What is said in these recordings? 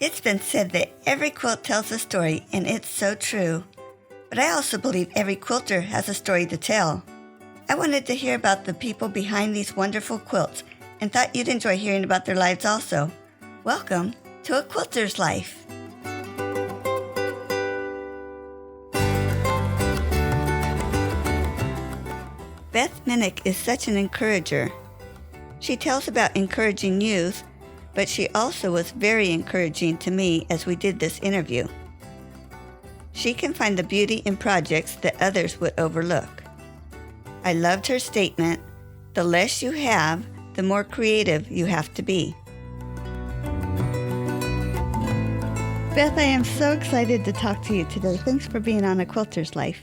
It's been said that every quilt tells a story, and it's so true. But I also believe every quilter has a story to tell. I wanted to hear about the people behind these wonderful quilts and thought you'd enjoy hearing about their lives also. Welcome to A Quilter's Life. Beth Minnick is such an encourager. She tells about encouraging youth, but she also was very encouraging to me as we did this interview. She can find the beauty in projects that others would overlook. I loved her statement, "The less you have, the more creative you have to be." Beth, I am so excited to talk to you today. Thanks for being on A Quilter's Life.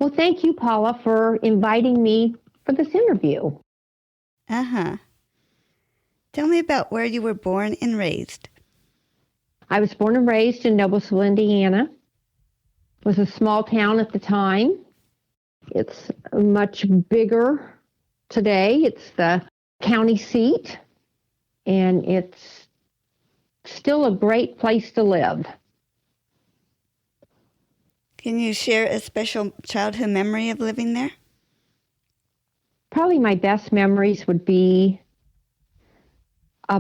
Well, thank you, Paula, for inviting me for this interview. Tell me about where you were born and raised. I was born and raised in Noblesville, Indiana. It was a small town at the time. It's much bigger today. It's the county seat, and it's still a great place to live. Can you share a special childhood memory of living there? Probably my best memories would be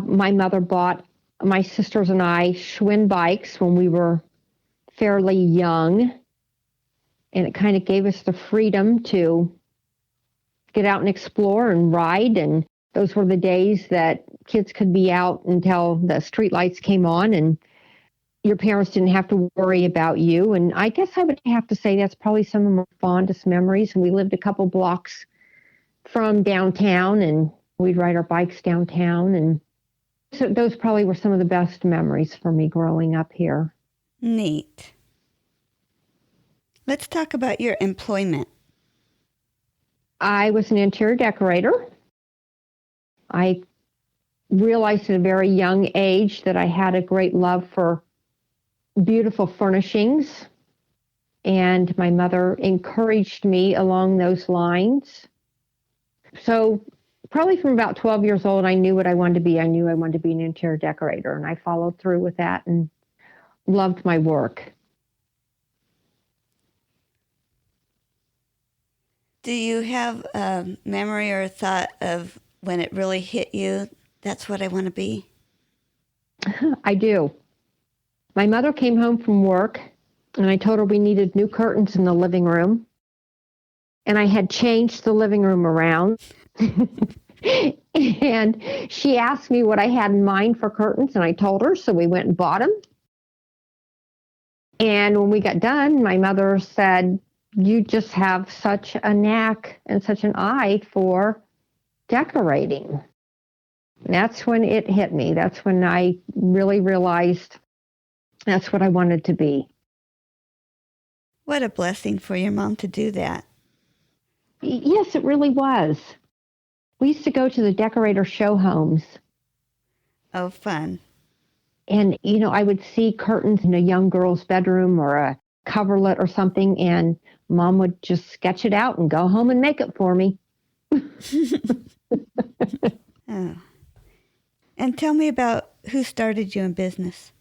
my mother bought my sisters and I Schwinn bikes when we were fairly young, and it kind of gave us the freedom to get out and explore and ride, and those were the days that kids could be out until the street lights came on and your parents didn't have to worry about you. And I guess I would have to say that's probably some of my fondest memories. And we lived a couple blocks from downtown, and we'd ride our bikes downtown, and so those probably were some of the best memories for me growing up here. Neat. Let's talk about your employment. I was an interior decorator. I realized at a very young age that I had a great love for beautiful furnishings, and my mother encouraged me along those lines. So probably from about 12 years old, I knew what I wanted to be. I knew I wanted to be an interior decorator, and I followed through with that and loved my work. Do you have a memory or a thought of when it really hit you, that's what I want to be? I do. My mother came home from work, and I told her we needed new curtains in the living room. And I had changed the living room around. And she asked me what I had in mind for curtains, and I told her, so we went and bought them. And when we got done, my mother said, "You just have such a knack and such an eye for decorating." And that's when it hit me. That's when I really realized that's what I wanted to be. What a blessing for your mom to do that. Yes, it really was. We used to go to the decorator show homes. Oh, fun. And, I would see curtains in a young girl's bedroom or a coverlet or something, and Mom would just sketch it out and go home and make it for me. Oh. And tell me about who started you in business.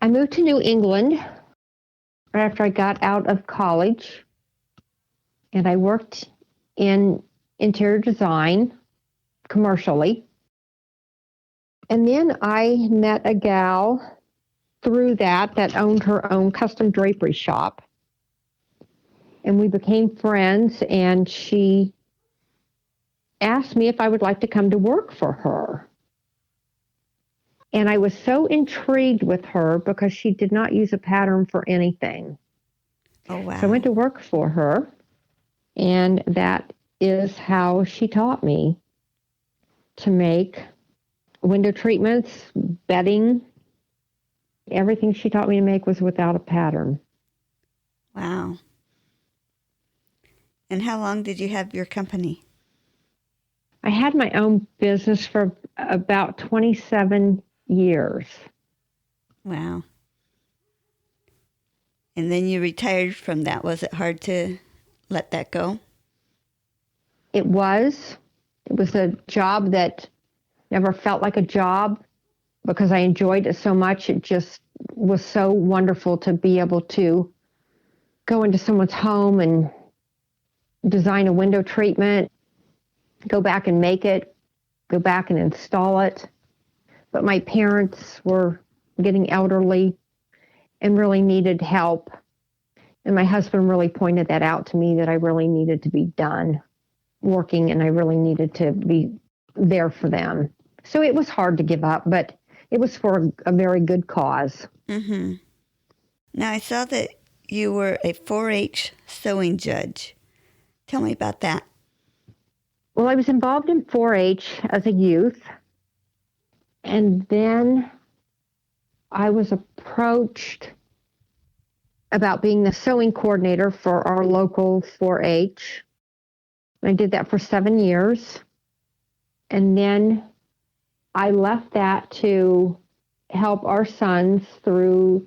I moved to New England right after I got out of college, and I worked in interior design commercially. And then I met a gal through that owned her own custom drapery shop. And we became friends, and she asked me if I would like to come to work for her. And I was so intrigued with her because she did not use a pattern for anything. Oh, wow. So I went to work for her, and that is how she taught me to make window treatments, bedding. Everything she taught me to make was without a pattern. Wow. And how long did you have your company? I had my own business for about 27 years. Wow. And then you retired from that. Was it hard to let that go? It was. It was a job that never felt like a job, because I enjoyed it so much. It just was so wonderful to be able to go into someone's home and design a window treatment, go back and make it, go back and install it. But my parents were getting elderly and really needed help. And my husband really pointed that out to me, that I really needed to be done working and I really needed to be there for them. So it was hard to give up, but it was for a very good cause. Mm-hmm. Now, I saw that you were a 4-H sewing judge. Tell me about that. Well, I was involved in 4-H as a youth, and then I was approached about being the sewing coordinator for our local 4-H. I did that for 7 years, and then I left that to help our sons through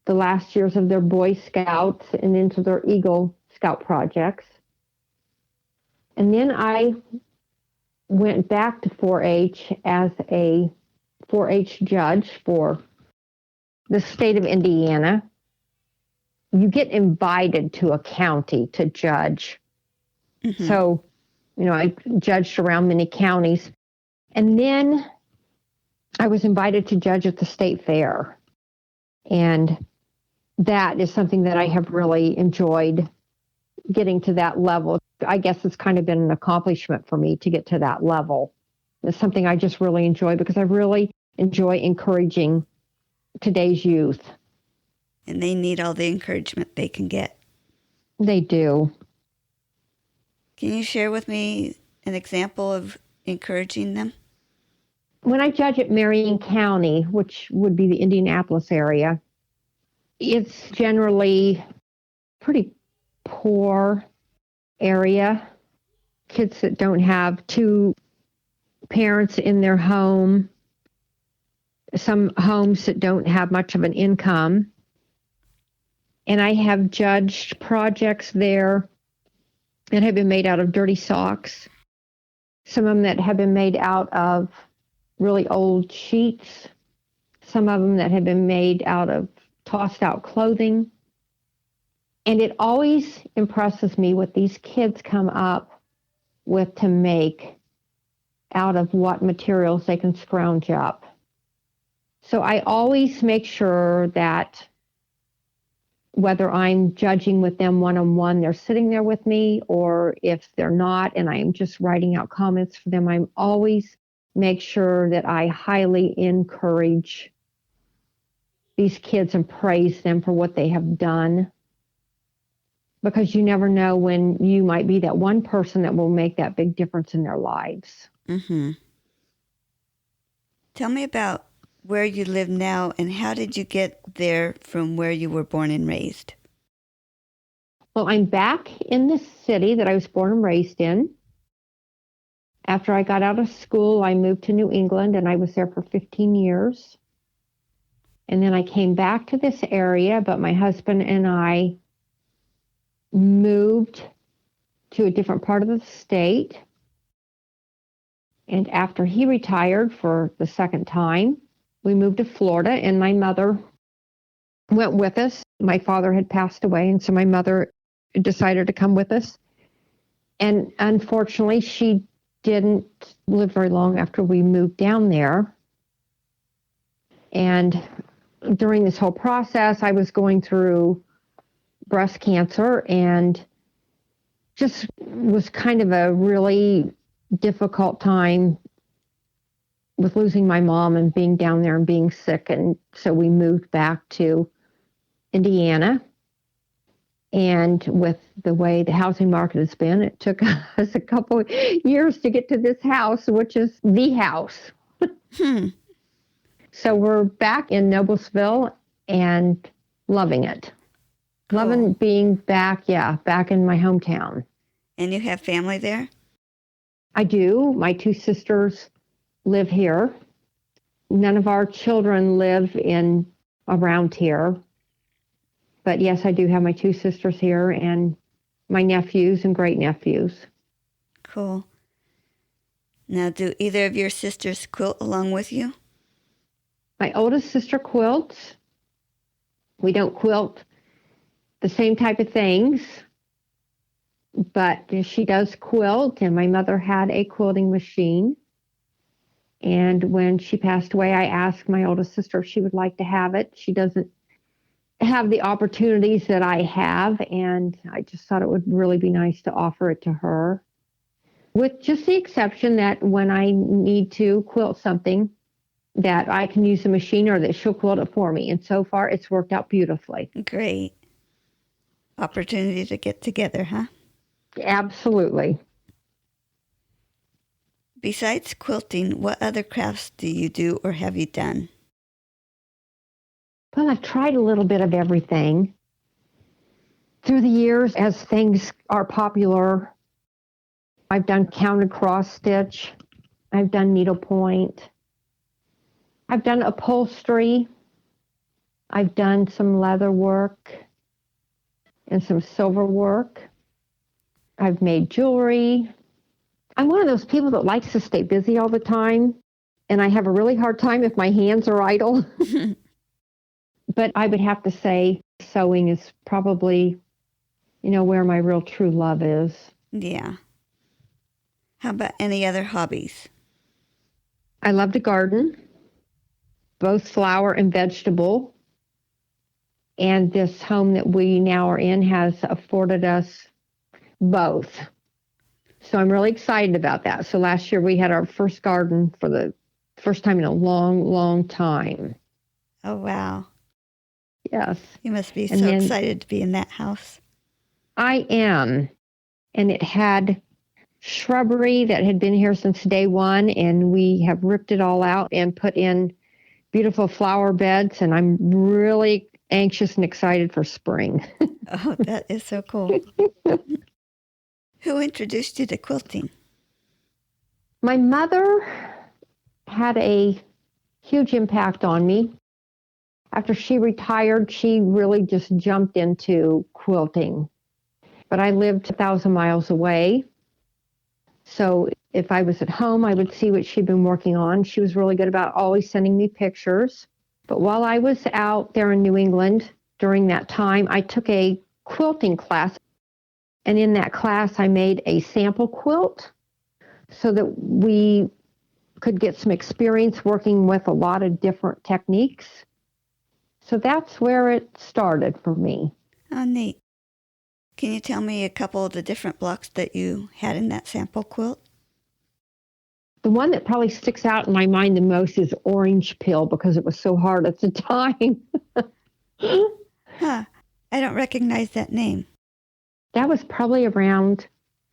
the last years of their Boy Scouts and into their Eagle Scout projects. And then I went back to 4-H as a 4-H judge for the state of Indiana. You get invited to a county to judge. Mm-hmm. So, I judged around many counties. And then I was invited to judge at the state fair. And that is something that I have really enjoyed, getting to that level. I guess it's kind of been an accomplishment for me to get to that level. It's something I just really enjoy because I really enjoy encouraging today's youth. And they need all the encouragement they can get. They do. Can you share with me an example of encouraging them? When I judge at Marion County, which would be the Indianapolis area, it's generally pretty poor area. Kids that don't have two parents in their home, some homes that don't have much of an income. And I have judged projects there that have been made out of dirty socks, some of them that have been made out of really old sheets, some of them that have been made out of tossed out clothing. And it always impresses me what these kids come up with to make out of what materials they can scrounge up. So I always make sure that whether I'm judging with them one-on-one, they're sitting there with me, or if they're not and I'm just writing out comments for them, I'm always make sure that I highly encourage these kids and praise them for what they have done. Because you never know when you might be that one person that will make that big difference in their lives. Mm-hmm. Tell me about where you live now and how did you get there from where you were born and raised? Well, I'm back in the city that I was born and raised in. After I got out of school, I moved to New England and I was there for 15 years. And then I came back to this area, but my husband and I moved to a different part of the state. And after he retired for the second time, we moved to Florida, and my mother went with us. My father had passed away, and so my mother decided to come with us. And unfortunately, she didn't live very long after we moved down there. And during this whole process, I was going through breast cancer and just was kind of a really difficult time with losing my mom and being down there and being sick. And so we moved back to Indiana. And with the way the housing market has been, it took us a couple of years to get to this house, which is the house. So we're back in Noblesville and loving it. Cool. Loving being back, back in my hometown. And you have family there? I do. My two sisters live here. None of our children live around here. But yes, I do have my two sisters here and my nephews and great-nephews. Cool. Now, do either of your sisters quilt along with you? My oldest sister quilts. We don't quilt the same type of things, but she does quilt, and my mother had a quilting machine. And when she passed away, I asked my oldest sister if she would like to have it. She doesn't have the opportunities that I have, and I just thought it would really be nice to offer it to her, with just the exception that when I need to quilt something, that I can use the machine or that she'll quilt it for me. And so far, it's worked out beautifully. Great. Opportunity to get together, huh? Absolutely. Besides quilting, what other crafts do you do or have you done? Well, I've tried a little bit of everything. Through the years, as things are popular, I've done counted cross stitch. I've done needlepoint. I've done upholstery. I've done some leather work and some silver work. I've made jewelry. I'm one of those people that likes to stay busy all the time, and I have a really hard time if my hands are idle. But I would have to say sewing is probably, where my real true love is. Yeah. How about any other hobbies? I love to garden, both flower and vegetable. And this home that we now are in has afforded us both. So I'm really excited about that. So last year we had our first garden for the first time in a long, long time. Oh, wow. Yes. You must be so excited to be in that house. I am. And it had shrubbery that had been here since day one, and we have ripped it all out and put in beautiful flower beds, and I'm really anxious and excited for spring. Oh, that is so cool. Who introduced you to quilting? My mother had a huge impact on me. After she retired, she really just jumped into quilting. But I lived 1,000 miles away. So if I was at home, I would see what she'd been working on. She was really good about always sending me pictures. But while I was out there in New England during that time, I took a quilting class. And in that class, I made a sample quilt so that we could get some experience working with a lot of different techniques. So that's where it started for me. Oh, neat. Can you tell me a couple of the different blocks that you had in that sample quilt? The one that probably sticks out in my mind the most is orange peel because it was so hard at the time. Huh. I don't recognize that name. That was probably around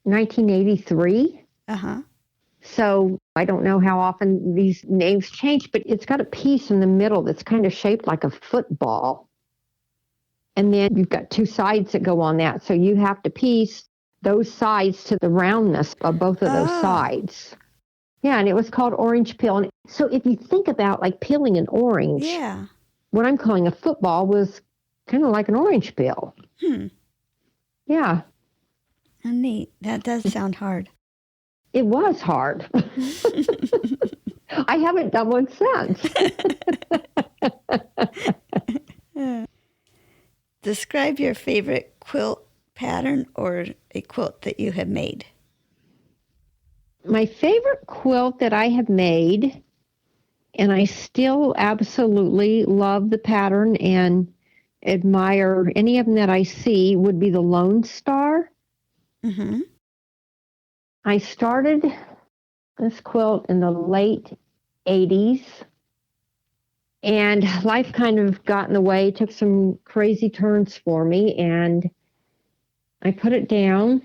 1983. Uh-huh. So I don't know how often these names change, but it's got a piece in the middle that's kind of shaped like a football. And then you've got two sides that go on that. So you have to piece those sides to the roundness of both of those sides. Yeah, and it was called orange peel. And so if you think about like peeling an orange, what I'm calling a football was kind of like an orange peel. Yeah. Oh, neat. That does sound hard. It was hard. I haven't done one since. Describe your favorite quilt pattern or a quilt that you have made. My favorite quilt that I have made, and I still absolutely love the pattern and admire any of them that I see, would be the Lone Star. Mm-hmm. I started this quilt in the late 80s, and life kind of got in the way, took some crazy turns for me, and I put it down,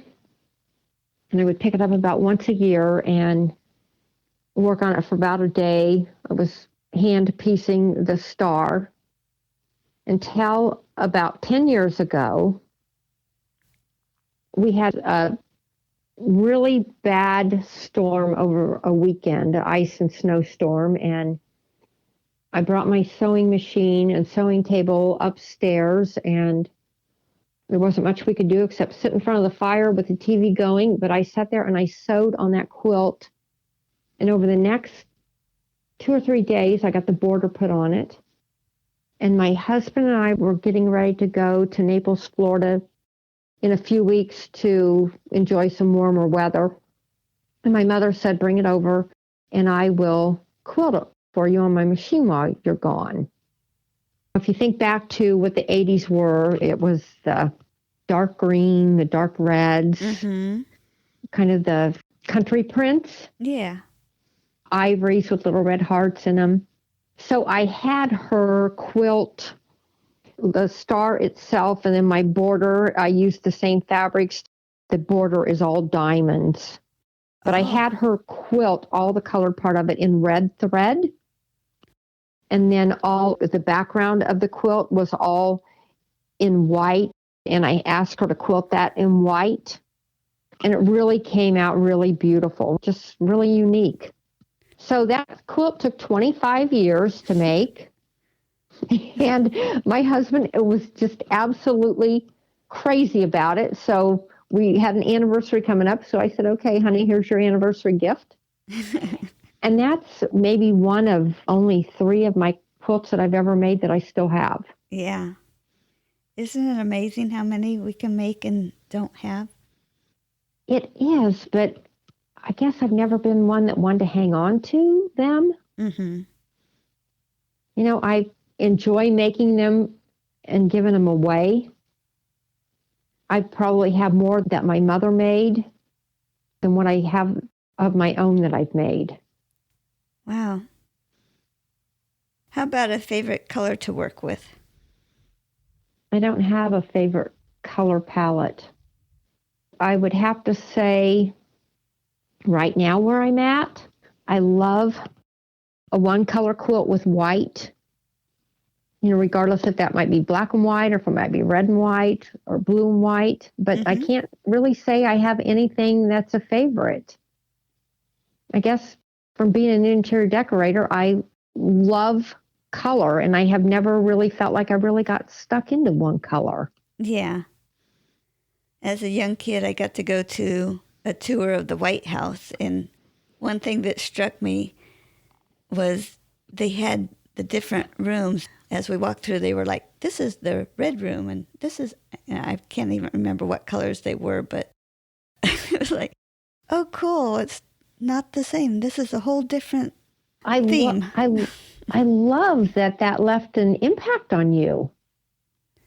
and I would pick it up about once a year and work on it for about a day. I was hand piecing the star until about 10 years ago, we had a really bad storm over a weekend, an ice and snowstorm, and I brought my sewing machine and sewing table upstairs, and there wasn't much we could do except sit in front of the fire with the TV going, but I sat there and I sewed on that quilt, and over the next 2 or 3 days, I got the border put on it. And my husband and I were getting ready to go to Naples, Florida in a few weeks to enjoy some warmer weather. And my mother said, bring it over and I will quilt it for you on my machine while you're gone. If you think back to what the 80s were, it was the dark green, the dark reds, kind of the country prints. Yeah. Ivories with little red hearts in them. So I had her quilt the star itself, and then my border, I used the same fabrics. The border is all diamonds. But I had her quilt all the colored part of it in red thread. And then all the background of the quilt was all in white. And I asked her to quilt that in white. And it really came out really beautiful, just really unique. So that quilt took 25 years to make. And my husband was just absolutely crazy about it. So we had an anniversary coming up. So I said, okay, honey, here's your anniversary gift. And that's maybe one of only 3 of my quilts that I've ever made that I still have. Yeah. Isn't it amazing how many we can make and don't have? It is, but I guess I've never been one that wanted to hang on to them. Mm-hmm. You know, I enjoy making them and giving them away. I probably have more that my mother made than what I have of my own that I've made. Wow. How about a favorite color to work with? I don't have a favorite color palette. I would have to say right now where I'm at, I love a one color quilt with white, you know, regardless if that might be black and white or if it might be red and white or blue and white. But I can't really say I have anything that's a favorite. I guess from being an interior decorator, I love color, and I have never really felt like I really got stuck into one color. Yeah. As a young kid, I got to go to a tour of the White House, and one thing that struck me was they had the different rooms. As we walked through, they were like, this is the red room, and this is, and I can't even remember what colors they were, but it was like, oh, cool, it's not the same. This is a whole different theme. I love that left an impact on you,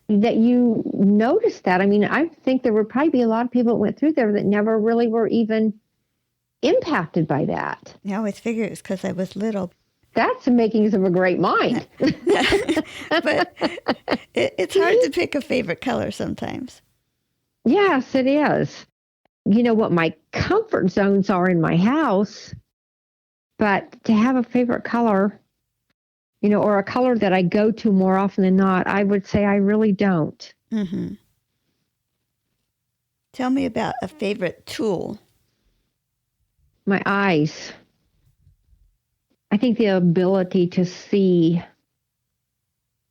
that you noticed that. I mean, I think there would probably be a lot of people that went through there that never really were even impacted by that. I always figured it was because I was little. That's the makings of a great mind. But it's hard to pick a favorite color sometimes. Yes, it is. You know what my comfort zones are in my house, but to have a favorite color, you know, or a color that I go to more often than not, I would say I really don't. Mm-hmm. Tell me about a favorite tool. My eyes. I think the ability to see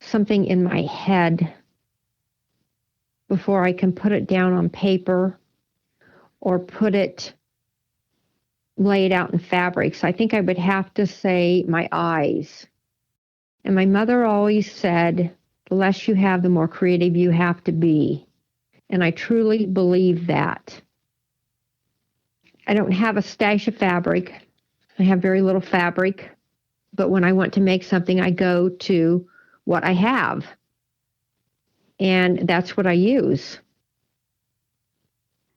something in my head before I can put it down on paper or lay it out in fabrics. I think I would have to say my eyes. And my mother always said, the less you have, the more creative you have to be. And I truly believe that. I don't have a stash of fabric. I have very little fabric. But when I want to make something, I go to what I have. And that's what I use.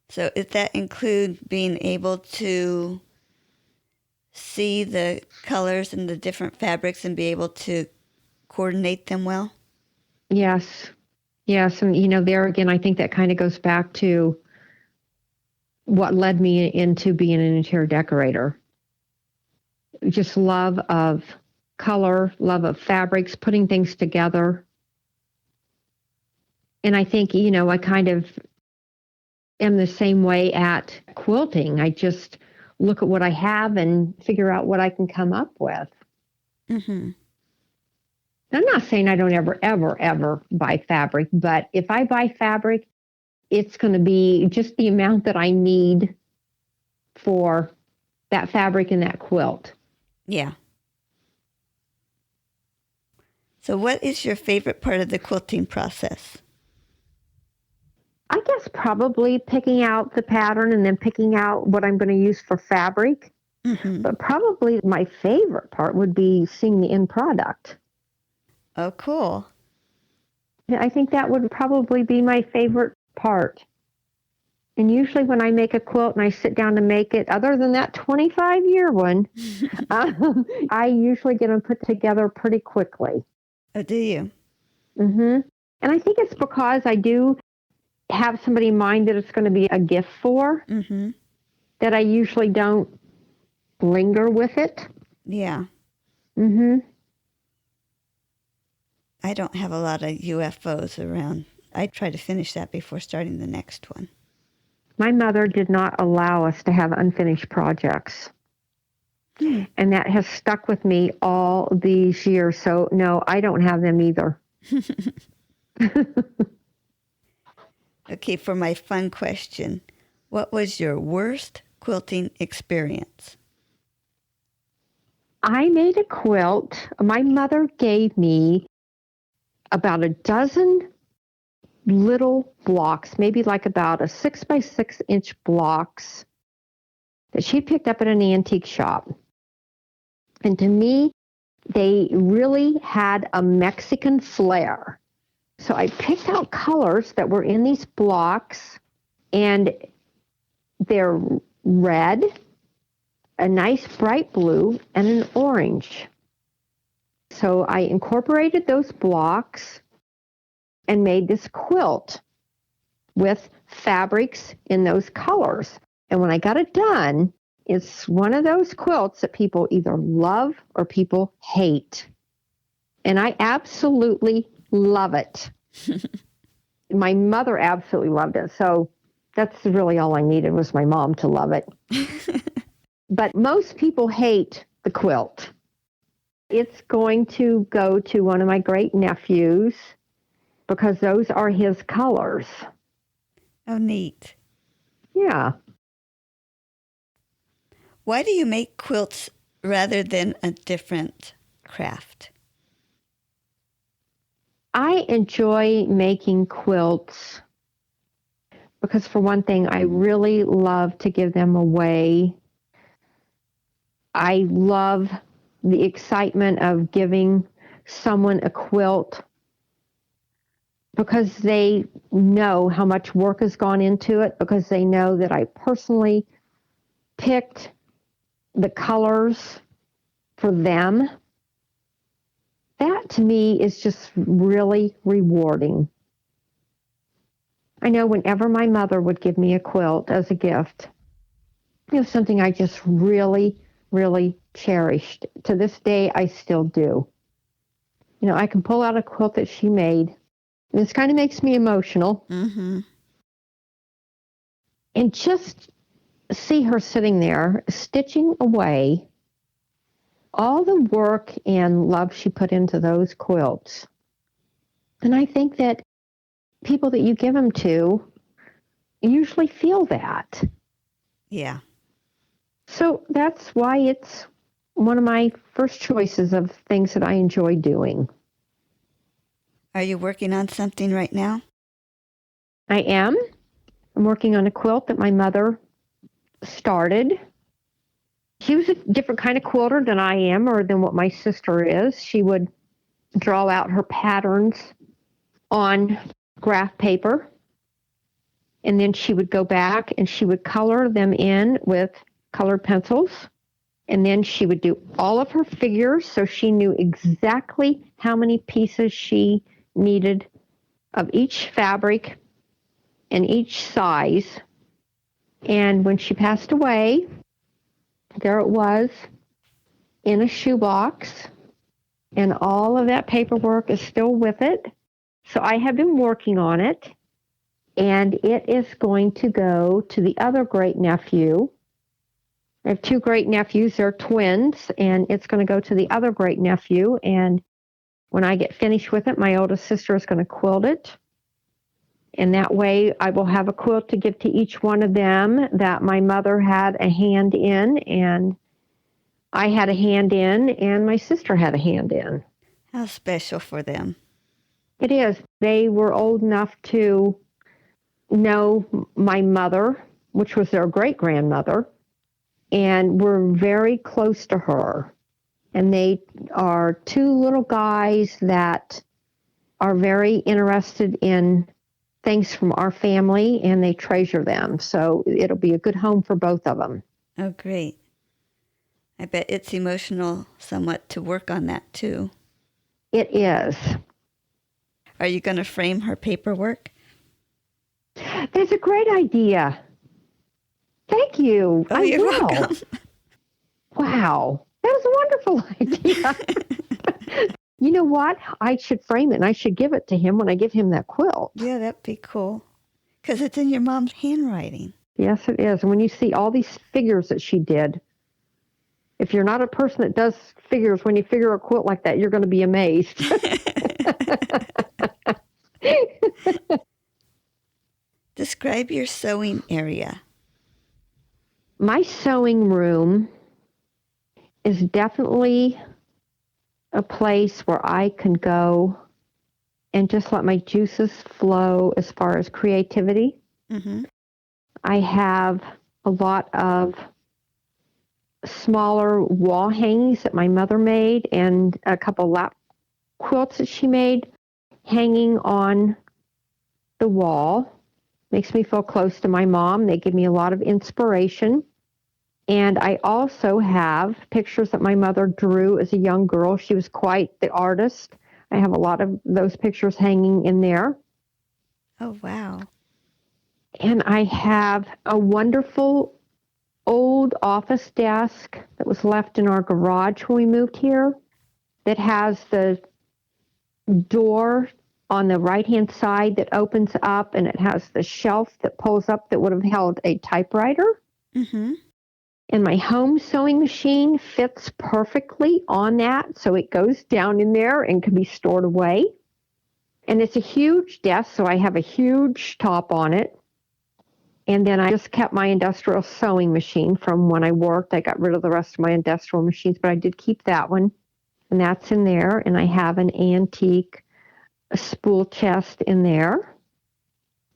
So does that include being able to see the colors and the different fabrics and be able to coordinate them well? Yes. Yes. And, you know, there again, I think that kind of goes back to what led me into being an interior decorator. Just love of color, love of fabrics, putting things together. And I think, you know, I kind of am the same way at quilting. I just look at what I have and figure out what I can come up with. Mm-hmm. I'm not saying I don't ever buy fabric, but if I buy fabric, it's going to be just the amount that I need for that fabric and that quilt. Yeah. So what is your favorite part of the quilting process? I guess probably picking out the pattern and then picking out what I'm going to use for fabric. Mm-hmm. But probably my favorite part would be seeing the end product. Oh, cool. I think that would probably be my favorite part. And usually when I make a quilt and I sit down to make it, other than that 25-year one, I usually get them put together pretty quickly. Oh, do you? Mm-hmm. And I think it's because I do have somebody in mind that it's going to be a gift for, Mm-hmm. that I usually don't linger with it. Yeah. Mm-hmm. I don't have a lot of UFOs around. I try to finish that before starting the next one. My mother did not allow us to have unfinished projects. And that has stuck with me all these years. So, no, I don't have them either. Okay, for my fun question, what was your worst quilting experience? I made a quilt. My mother gave me about a dozen little blocks, maybe like about a 6x6 inch blocks that she picked up at an antique shop. And to me, they really had a Mexican flair. So I picked out colors that were in these blocks, and they're red, a nice bright blue, and an orange. So I incorporated those blocks and made this quilt with fabrics in those colors. And when I got it done, it's one of those quilts that people either love or people hate. And I absolutely love it. My mother absolutely loved it. So that's really all I needed was my mom to love it. But most people hate the quilt. It's going to go to one of my great nephews because those are his colors. Oh, neat. Yeah. Why do you make quilts rather than a different craft? I enjoy making quilts because, for one thing, I really love to give them away. I love the excitement of giving someone a quilt because they know how much work has gone into it, because they know that I personally picked the colors for them. That to me is just really rewarding. I know whenever my mother would give me a quilt as a gift, it was something I just really, really cherished. To this day, I still do. You know, I can pull out a quilt that she made. This kind of makes me emotional. Mm-hmm. And just see her sitting there, stitching away all the work and love she put into those quilts. And I think that people that you give them to usually feel that. Yeah. So that's why it's one of my first choices of things that I enjoy doing. Are you working on something right now? I am. I'm working on a quilt that my mother started. She was a different kind of quilter than I am, or than what my sister is. She would draw out her patterns on graph paper, and then she would go back and she would color them in with colored pencils. And then she would do all of her figures, so she knew exactly how many pieces she needed of each fabric and each size. And when she passed away, there it was in a shoebox, and all of that paperwork is still with it. So I have been working on it, and it is going to go to the other great nephew. I have two great nephews. They're twins, and it's going to go to the other great nephew. And when I get finished with it, my oldest sister is going to quilt it. And that way I will have a quilt to give to each one of them that my mother had a hand in, and I had a hand in, and my sister had a hand in. How special for them. It is. They were old enough to know my mother, which was their great-grandmother, and were very close to her. And they are two little guys that are very interested in things from our family, and they treasure them. So it'll be a good home for both of them. Oh, great. I bet it's emotional somewhat to work on that, too. It is. Are you going to frame her paperwork? That's a great idea. Thank you. Oh, you're welcome. Wow. That was a wonderful idea. You know what? I should frame it, and I should give it to him when I give him that quilt. Yeah, that'd be cool. Because it's in your mom's handwriting. Yes, it is. And when you see all these figures that she did, if you're not a person that does figures, when you figure a quilt like that, you're going to be amazed. Describe your sewing area. My sewing room is definitely a place where I can go and just let my juices flow as far as creativity. Mm-hmm. I have a lot of smaller wall hangings that my mother made and a couple lap quilts that she made hanging on the wall. Makes me feel close to my mom. They give me a lot of inspiration. And I also have pictures that my mother drew as a young girl. She was quite the artist. I have a lot of those pictures hanging in there. Oh, wow. And I have a wonderful old office desk that was left in our garage when we moved here that has the door on the right-hand side that opens up, and it has the shelf that pulls up that would have held a typewriter. Mm-hmm. And my home sewing machine fits perfectly on that, so it goes down in there and can be stored away. And it's a huge desk, so I have a huge top on it. And then I just kept my industrial sewing machine from when I worked. I got rid of the rest of my industrial machines, but I did keep that one. And that's in there. And I have an antique spool chest in there.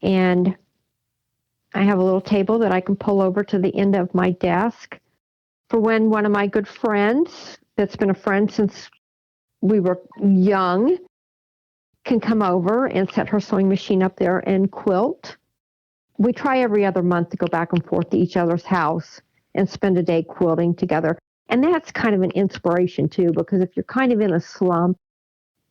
And I have a little table that I can pull over to the end of my desk for when one of my good friends, that's been a friend since we were young, can come over and set her sewing machine up there and quilt. We try every other month to go back and forth to each other's house and spend a day quilting together. And that's kind of an inspiration too, because if you're kind of in a slump,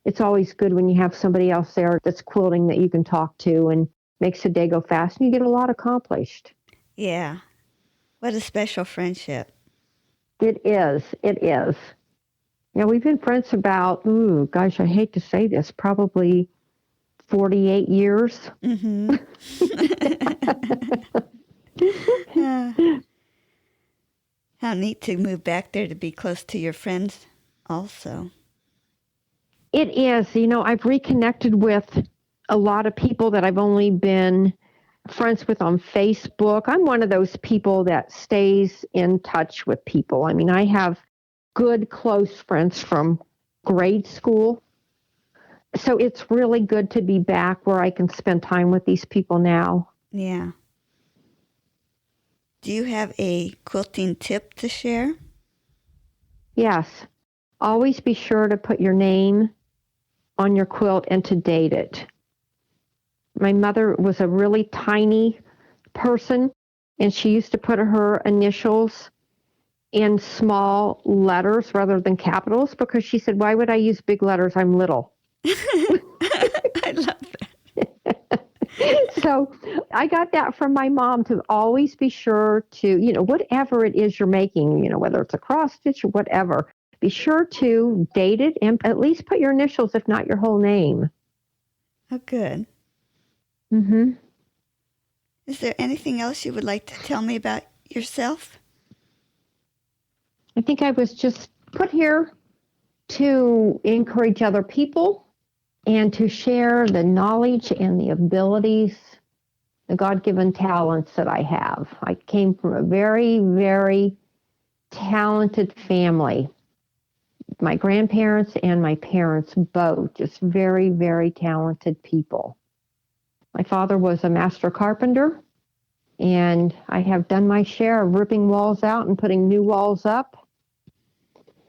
it's always good when you have somebody else there that's quilting that you can talk to, and makes the day go fast and you get a lot accomplished. Yeah. What a special friendship. It is. It is. Yeah, we've been friends about, gosh, I hate to say this, probably 48 years. Mm-hmm. How neat to move back there to be close to your friends also. It is. You know, I've reconnected with a lot of people that I've only been friends with on Facebook. I'm one of those people that stays in touch with people. I mean, I have good, close friends from grade school. So it's really good to be back where I can spend time with these people now. Yeah. Do you have a quilting tip to share? Yes. Always be sure to put your name on your quilt and to date it. My mother was a really tiny person, and she used to put her initials in small letters rather than capitals because she said, why would I use big letters? I'm little. I love that. So I got that from my mom, to always be sure to, whatever it is you're making, whether it's a cross stitch or whatever, be sure to date it and at least put your initials, if not your whole name. Oh, good. Mm-hmm. Is there anything else you would like to tell me about yourself? I think I was just put here to encourage other people and to share the knowledge and the abilities, the God-given talents that I have. I came from a very, very talented family my grandparents and my parents both, just very, very talented people. My father was a master carpenter, and I have done my share of ripping walls out and putting new walls up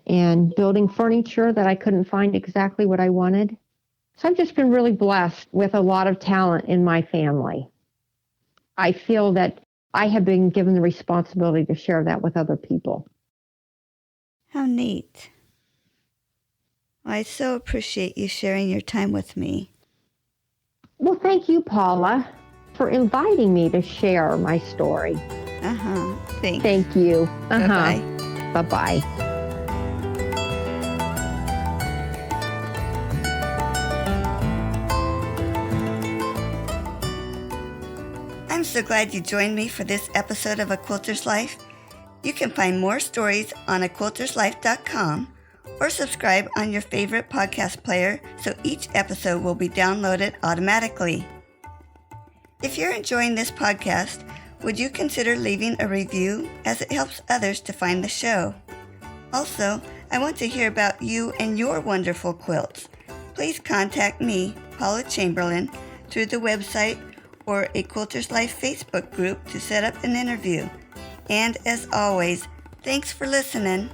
and building furniture that I couldn't find exactly what I wanted. So I've just been really blessed with a lot of talent in my family. I feel that I have been given the responsibility to share that with other people. How neat. Well, I so appreciate you sharing your time with me. Well, thank you, Paula, for inviting me to share my story. Thanks. Thank you. Bye-bye. Bye-bye. I'm so glad you joined me for this episode of A Quilter's Life. You can find more stories on aquilterslife.com or subscribe on your favorite podcast player so each episode will be downloaded automatically. If you're enjoying this podcast, would you consider leaving a review as it helps others to find the show? Also, I want to hear about you and your wonderful quilts. Please contact me, Paula Chamberlain, through the website or a Quilter's Life Facebook group to set up an interview. And as always, thanks for listening.